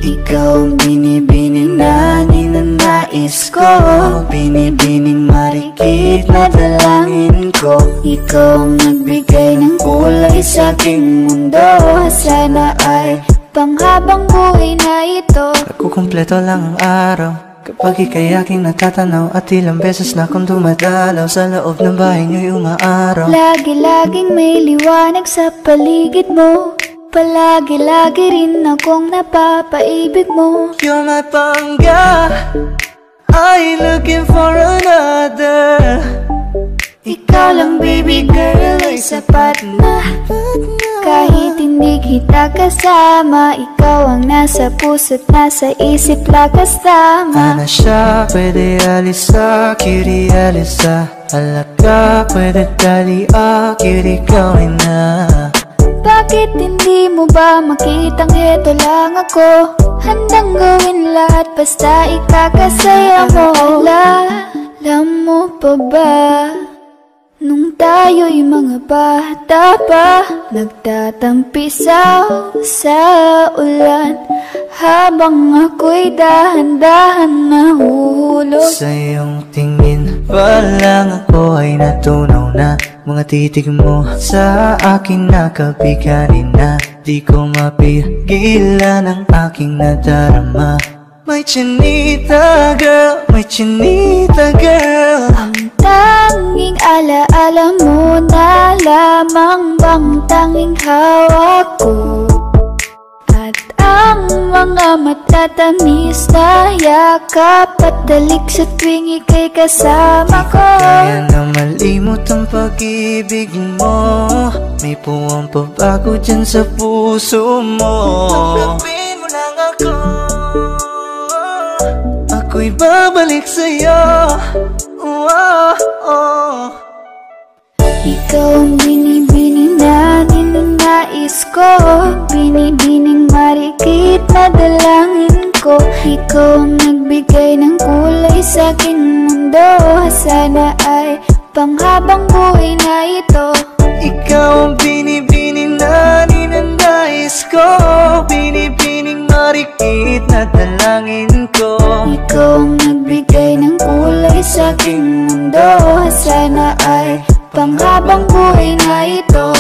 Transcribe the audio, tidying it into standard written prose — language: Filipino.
Ikaw ang binibining na ninanais ko, binibining marikit na dalangin ko. Ikaw ang nagbigay ng kulay sa aking mundo. Sana ay panghabang buhay na ito. Nagkukumpleto lang ang araw kapag ika'y aking natatanaw, at ilang beses na akong dumadalaw sa loob ng bahay niyo'y umaaraw. Lagi-laging may liwanag sa paligid mo, palagi-lagi rin akong napapaibig mo. You're my pangga, I ain't looking for another. Ikaw lang baby girl ay sapat na. Kahit hindi kita kasama, ikaw ang nasa puso't nasa isip lakas tama. Ana siya, pwede alisa, cutie alisa. Halaka, pwede tali, cutie gawin na. Bakit hindi mo ba makitang heto lang ako? Handang gawin lahat basta ikakasaya mo. Alam mo pa ba, nung tayo'y mga bata pa, nagtatampisaw sa ulan, habang ako'y dahan-dahan nahuhulog. Sa iyong tingin pa lang ako ay natunaw na. Mga titig mo sa akin nakabiganin na. Di ko mapigilan ang aking nadarama. My chinita girl, my chinita girl. Ang tanging alaala mo na lamang bang tanging hawak ko, at ang mga matatamis na yakap at dalik sa tuwing ika'y kasama ko. Kaya na malimot ang pag-ibig mo, may puwang pabago dyan sa puso mo. Tanggapin mo lang ako, ako'y babalik sa'yo. Ikaw ang binibining na ninanais ko, binibining marikit na dalangin ko. Ikaw ang nagbigay ng kulay sa aking mundo. Sana ay panghabang buhay na ito. Ikaw ang binibining na ninanais ko, binibining marikit na dalangin ko. Ikaw ang nagbigay ng kulay sa aking mundo. Sana ay panghabang buhay na ito.